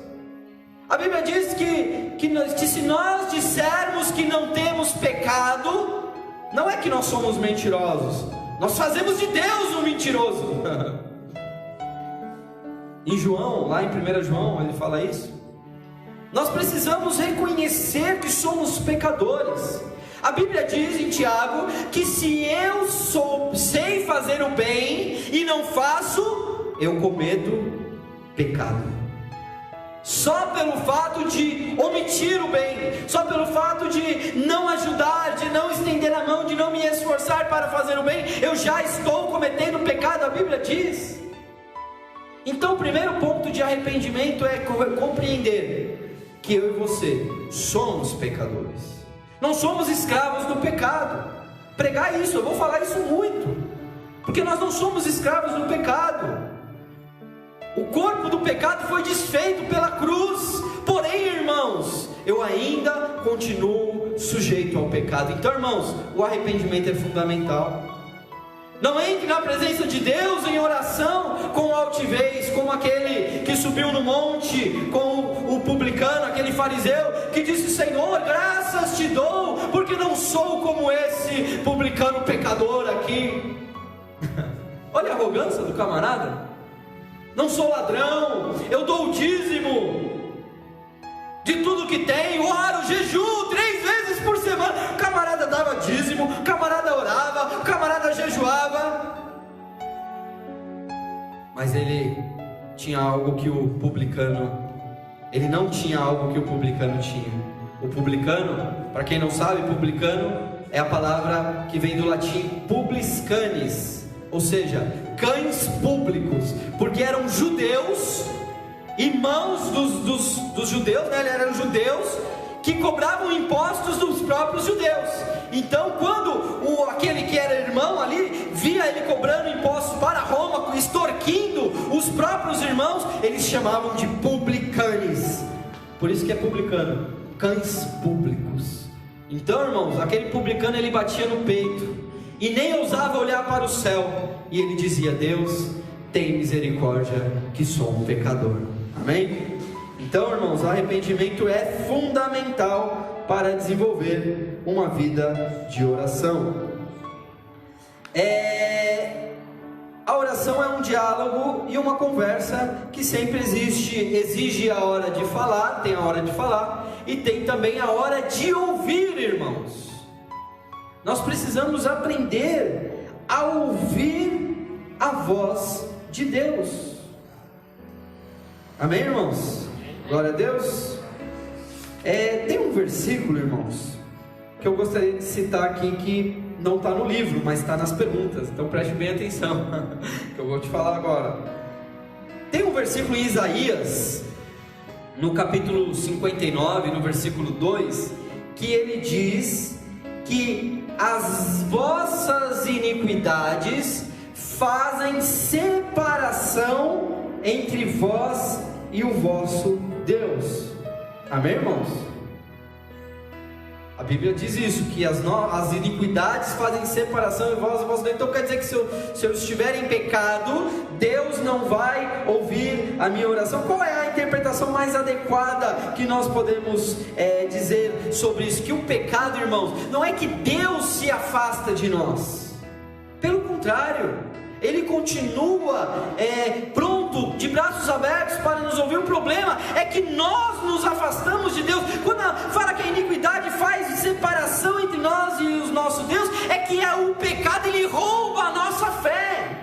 A Bíblia diz que se nós dissermos que não temos pecado, não é que nós somos mentirosos, nós fazemos de Deus um mentiroso. Em João, lá em 1 João, ele fala isso. Nós precisamos reconhecer que somos pecadores. A Bíblia diz em Tiago que se eu sei fazer o bem e não faço, eu cometo pecado. Só pelo fato de omitir o bem, só pelo fato de não ajudar, de não estender a mão, de não me esforçar para fazer o bem, eu já estou cometendo pecado, a Bíblia diz. Então o primeiro ponto de arrependimento é compreender que eu e você somos pecadores. Não somos escravos do pecado. Pregar isso, eu vou falar isso muito, porque nós não somos escravos do pecado. O corpo do pecado foi desfeito pela cruz. Porém, irmãos, eu ainda continuo sujeito ao pecado. Então, irmãos, o arrependimento é fundamental. Não entre na presença de Deus em oração com altivez, como aquele que subiu no monte com o publicano, aquele fariseu que disse: Senhor, graças te dou, porque não sou como esse publicano pecador aqui. Olha a arrogância do camarada. Não sou ladrão, eu dou o dízimo de tudo que tenho, oro, jejuo 3 vezes por semana. O camarada dava dízimo, o camarada orava, o camarada jejuava, mas ele tinha algo que o publicano, ele não tinha algo que o publicano tinha. O publicano, para quem não sabe, publicano é a palavra que vem do latim publis canis, ou seja, cães públicos, porque eram judeus, irmãos dos judeus, né? Eles eram judeus que cobravam impostos dos próprios judeus. Então, quando aquele que era irmão ali via ele cobrando impostos para Roma, extorquindo os próprios irmãos, eles chamavam de publicanes. Por isso que é publicano, cães públicos. Então, irmãos, aquele publicano, ele batia no peito e nem ousava olhar para o céu, e ele dizia: Deus, tem misericórdia, que sou um pecador. Amém? Então, irmãos, arrependimento é fundamental para desenvolver uma vida de oração. A oração é um diálogo e uma conversa que sempre exige a hora de falar, tem a hora de falar, e tem também a hora de ouvir, irmãos. Nós precisamos aprender a ouvir a voz de Deus. Amém, irmãos? Glória a Deus. Tem um versículo, irmãos, que eu gostaria de citar aqui, que não está no livro, mas está nas perguntas. Então preste bem atenção, que eu vou te falar agora. Tem um versículo em Isaías, no capítulo 59, no versículo 2, que ele diz que as vossas iniquidades fazem separação entre vós e o vosso Deus. Amém, irmãos? A Bíblia diz isso, que as iniquidades fazem separação entre vós e o vosso Deus. Então quer dizer que se eu estiver em pecado, Deus não vai ouvir a minha oração. Qual é a interpretação mais adequada que nós podemos dizer sobre isso? Que o pecado, irmãos, não é que Deus se afasta de nós. Pelo contrário, Ele continua pronto, de braços abertos para nos ouvir. O problema é que nós nos afastamos de Deus. Quando fala que a iniquidade faz separação entre nós e o nosso Deus, é que o pecado, ele rouba a nossa fé.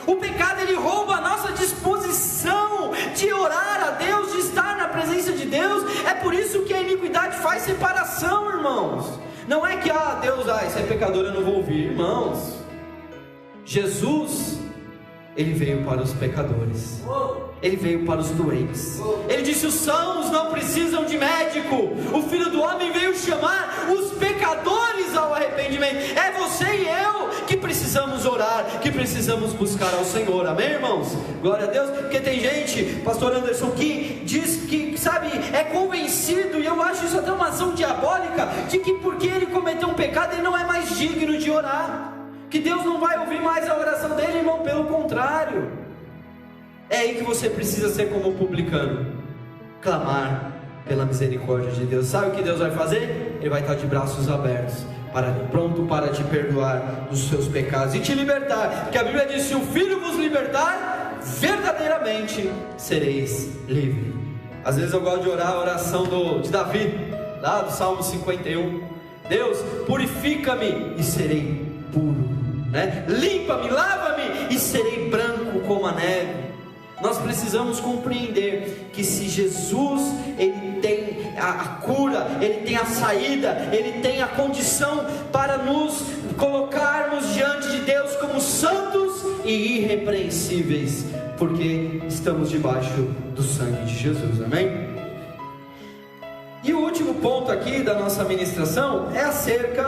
O pecado, ele rouba a nossa disposição de orar a Deus, de estar na presença de Deus. É por isso que a iniquidade faz separação, irmãos. Não é que, Deus, isso é pecador, eu não vou ouvir. Irmãos, Jesus, Ele veio para os pecadores, Ele veio para os doentes. Ele disse: os sãos não precisam de médico, o Filho do Homem veio chamar os pecadores ao arrependimento. É você e eu que precisamos orar, que precisamos buscar ao Senhor, amém, irmãos? Glória a Deus. Porque tem gente, pastor Anderson, que diz que, sabe, é convencido, e eu acho isso até uma ação diabólica, de que porque ele cometeu um pecado, ele não é mais digno de orar, que Deus não vai ouvir mais a oração dele, irmão. Pelo contrário, é aí que você precisa ser como o publicano, clamar pela misericórdia de Deus. Sabe o que Deus vai fazer? Ele vai estar de braços abertos, pronto para te perdoar dos seus pecados e te libertar, porque a Bíblia diz: se o Filho vos libertar, verdadeiramente sereis livres. Às vezes eu gosto de orar a oração de Davi, lá do Salmo 51, Deus, purifica-me e serei puro, né? Limpa-me, lava-me e serei branco como a neve. Nós precisamos compreender que se Jesus, Ele tem a cura, Ele tem a saída, Ele tem a condição para nos colocarmos diante de Deus como santos e irrepreensíveis, porque estamos debaixo do sangue de Jesus, amém? E o último ponto aqui da nossa ministração é acerca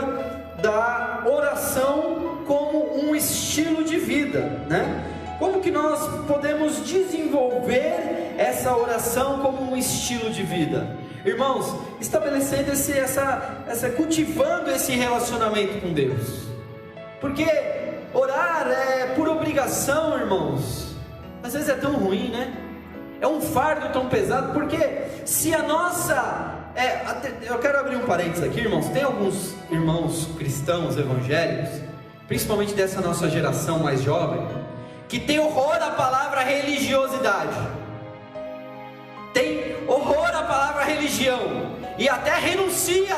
da oração como um estilo de vida, né? Como que nós podemos desenvolver essa oração como um estilo de vida? Irmãos, estabelecendo cultivando esse relacionamento com Deus. Porque orar é por obrigação, irmãos, às vezes é tão ruim, né? É um fardo tão pesado, porque se a nossa... eu quero abrir um parênteses aqui, irmãos. Tem alguns irmãos cristãos evangélicos, principalmente dessa nossa geração mais jovem, que tem horror à palavra religiosidade, tem horror à palavra religião, e até renuncia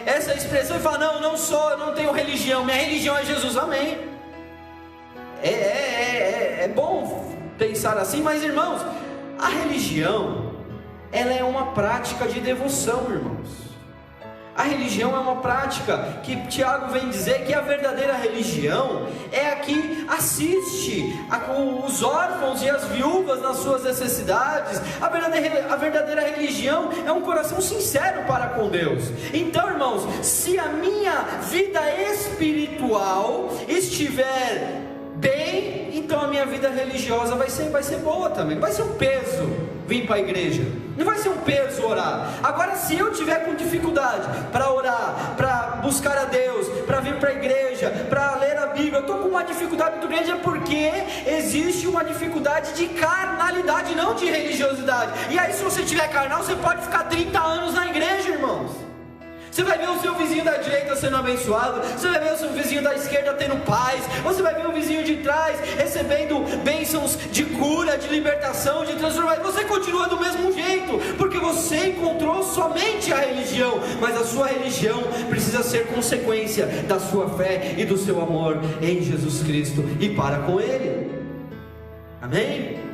essa expressão e fala: eu não tenho religião, minha religião é Jesus, amém. É bom pensar assim, mas irmãos, a religião, ela é uma prática de devoção, irmãos. A religião é uma prática que Tiago vem dizer que a verdadeira religião é a que assiste os órfãos e as viúvas nas suas necessidades. A verdadeira religião é um coração sincero para com Deus. Então, irmãos, se a minha vida espiritual estiver bem, então a minha vida religiosa vai ser boa também. Vai ser um peso vir para a igreja, não vai ser um peso orar. Agora, se eu tiver com dificuldade para orar, para buscar a Deus, para vir para a igreja, para ler a Bíblia, eu estou com uma dificuldade muito grande, é porque existe uma dificuldade de carnalidade, não de religiosidade. E aí, se você tiver carnal, você pode ficar 30 anos na igreja, irmãos. Você vai ver o seu vizinho da direita sendo abençoado, você vai ver o seu vizinho da esquerda tendo paz, você vai ver o vizinho de trás recebendo bênçãos de cura, de libertação, de transformação. Você continua do mesmo jeito, porque você encontrou somente a religião, mas a sua religião precisa ser consequência da sua fé e do seu amor em Jesus Cristo e para com Ele, amém?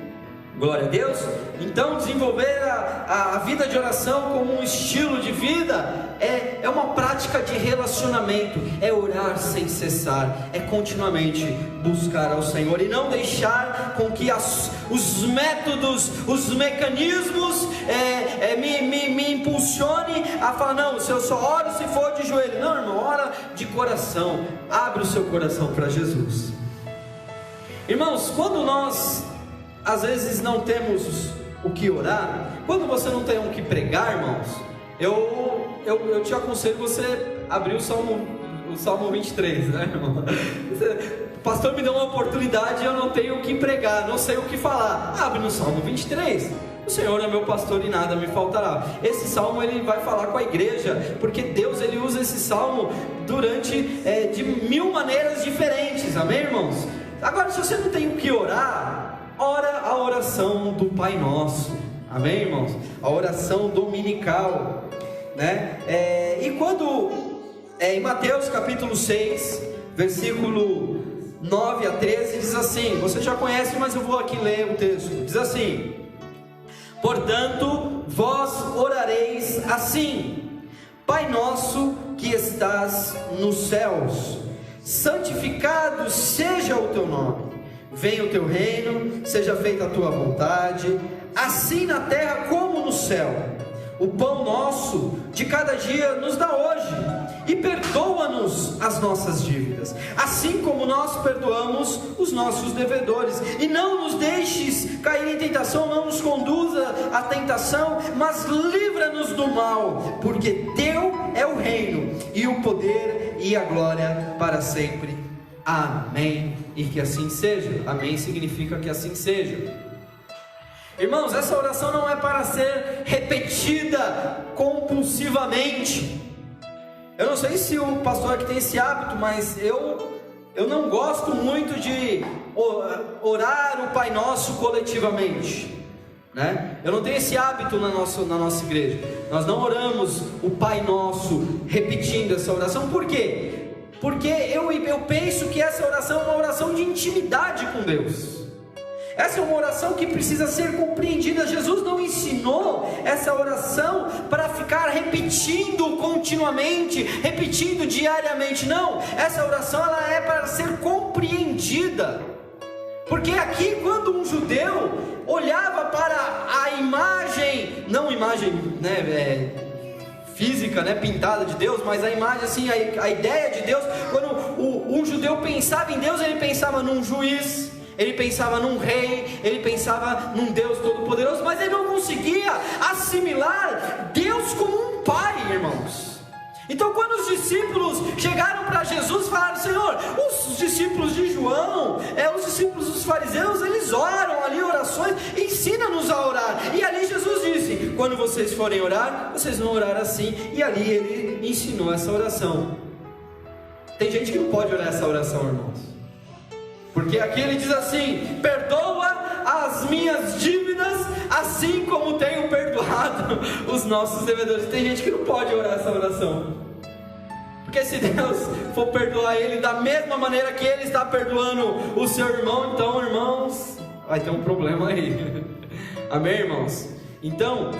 Glória a Deus. Então, desenvolver a vida de oração como um estilo de vida é uma prática de relacionamento, é orar sem cessar, é continuamente buscar ao Senhor e não deixar com que os métodos, os mecanismos me impulsione a falar: não, se eu só oro se for de joelho. Não, irmão, ora de coração, abre o seu coração para Jesus. Irmãos, quando nós às vezes não temos o que orar, quando você não tem o que pregar, irmãos, eu te aconselho você abrir o Salmo 23, né, irmão? O pastor me deu uma oportunidade e eu não tenho o que pregar, não sei o que falar. Abre no Salmo 23. O Senhor é meu pastor e nada me faltará. Esse salmo ele vai falar com a igreja, porque Deus ele usa esse salmo de 1000 maneiras diferentes, amém, irmãos? Agora, se você não tem o que orar, ora a oração do Pai Nosso, amém, irmãos? A oração dominical, né? E quando em Mateus capítulo 6, versículo 9 a 13, diz assim, você já conhece, mas eu vou aqui ler o texto, diz assim: portanto, vós orareis assim: Pai nosso que que estás nos céus, santificado seja o teu nome, venha o teu reino, seja feita a tua vontade, assim na terra como no céu. O pão nosso de cada dia nos dá hoje, e perdoa-nos as nossas dívidas, assim como nós perdoamos os nossos devedores, e não nos deixes cair em tentação, não nos conduza à tentação, mas livra-nos do mal, porque teu é o reino, e o poder e a glória para sempre. Amém. E que assim seja. Amém significa que assim seja. Irmãos, essa oração não é para ser repetida compulsivamente. Eu não sei se o pastor aqui tem esse hábito, mas eu não gosto muito de orar o Pai Nosso coletivamente, né? Eu não tenho esse hábito na nossa igreja. Nós não oramos o Pai Nosso repetindo essa oração. Por quê? Porque eu penso que essa oração é uma oração de intimidade com Deus. Essa é uma oração que precisa ser compreendida. Jesus não ensinou essa oração para ficar repetindo continuamente, repetindo diariamente. Não, essa oração ela é para ser compreendida. Porque aqui, quando um judeu olhava para a imagem, não imagem, né, física, né, pintada de Deus, mas a imagem assim, a ideia de Deus, quando um judeu pensava em Deus, ele pensava num juiz, ele pensava num rei, ele pensava num Deus todo-poderoso, mas ele não conseguia assimilar Deus como um pai, irmãos. Então quando os discípulos chegaram para Jesus e falaram: Senhor, os discípulos de João, os discípulos dos fariseus, eles oram ali orações, ensina-nos a orar. E ali Jesus disse: quando vocês forem orar, vocês vão orar assim. E ali ele ensinou essa oração. Tem gente que não pode orar essa oração, irmãos, porque aqui ele diz assim: perdoa as minhas dívidas, assim como tenho perdoado os nossos devedores. Tem gente que não pode orar essa oração, porque se Deus for perdoar ele da mesma maneira que ele está perdoando o seu irmão, então, irmãos, vai ter um problema aí. Amém, irmãos? Então,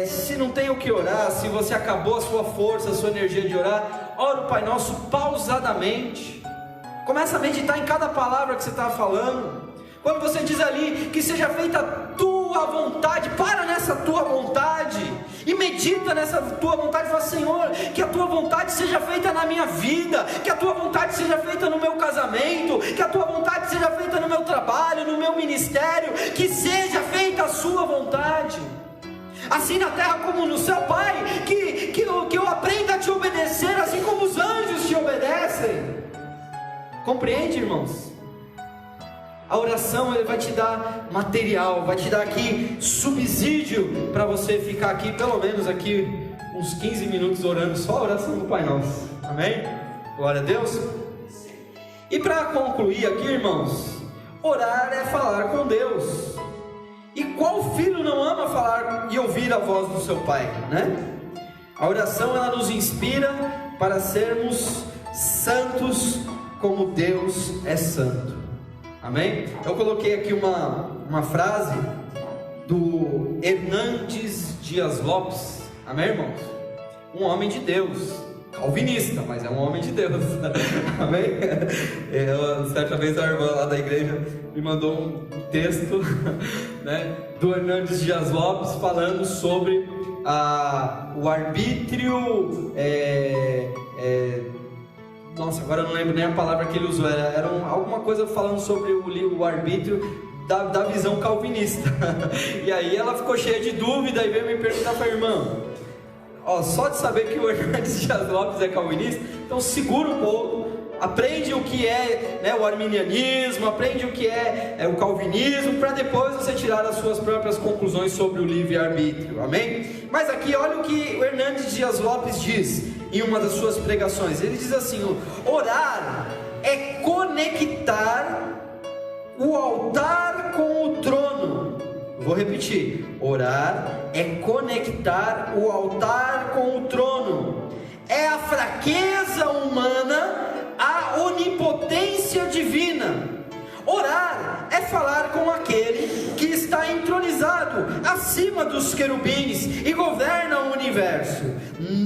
se não tem o que orar, se você acabou a sua força, a sua energia de orar, ora o Pai Nosso pausadamente. Começa a meditar em cada palavra que você está falando. Quando você diz ali que seja feita a tua vontade, para nessa tua vontade e medita nessa tua vontade. Fala: Senhor, que a tua vontade seja feita na minha vida, que a tua vontade seja feita no meu casamento, que a tua vontade seja feita no meu trabalho, no meu ministério, que seja feita a sua vontade, assim na terra como no céu. Pai, que eu aprenda a te obedecer assim como os anjos te obedecem. Compreende, irmãos? A oração ele vai te dar material, vai te dar aqui subsídio para você ficar aqui pelo menos aqui uns 15 minutos orando só a oração do Pai Nosso. Amém? Glória a Deus. E para concluir aqui, irmãos, orar é falar com Deus. E qual filho não ama falar e ouvir a voz do seu pai, né? A oração ela nos inspira para sermos santos como Deus é santo. Amém? Eu coloquei aqui uma frase do Hernandes Dias Lopes. Amém, irmãos? Um homem de Deus, calvinista, mas é um homem de Deus. Amém? Certa vez a irmã lá da igreja me mandou um texto, né, do Hernandes Dias Lopes falando sobre o arbítrio. Nossa, agora eu não lembro nem a palavra que ele usou. Era alguma coisa falando sobre o arbítrio da visão calvinista. E aí ela ficou cheia de dúvida e veio me perguntar para a irmã: só de saber que o Hernandes Dias Lopes é calvinista, então segura um pouco, aprende o que é, né, o arminianismo, aprende o que é o calvinismo, para depois você tirar as suas próprias conclusões sobre o livre-arbítrio. Amém? Mas aqui olha o que o Hernandes Dias Lopes diz em uma das suas pregações. Ele diz assim: orar é conectar o altar com o trono. Vou repetir: orar é conectar o altar com o trono, é a fraqueza humana à onipotência divina. Orar é falar com aquele que está entronizado acima dos querubins e governa o universo.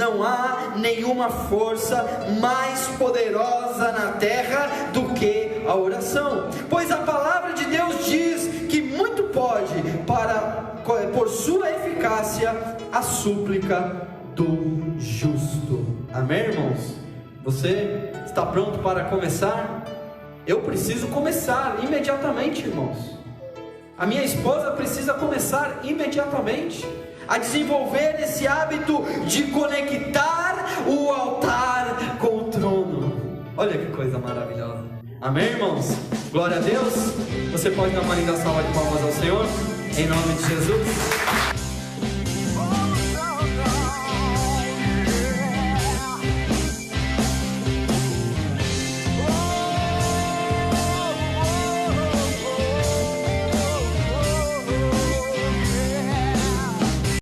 não há nenhuma força mais poderosa na terra do que a oração, pois a palavra de Deus diz que muito pode, por sua eficácia, a súplica do justo. Amém, irmãos? Você está pronto para começar? Eu preciso começar imediatamente, irmãos. A minha esposa precisa começar imediatamente a desenvolver esse hábito de conectar o altar com o trono. Olha que coisa maravilhosa. Amém, irmãos? Glória a Deus. Você pode dar uma linda salva de palmas ao Senhor, em nome de Jesus.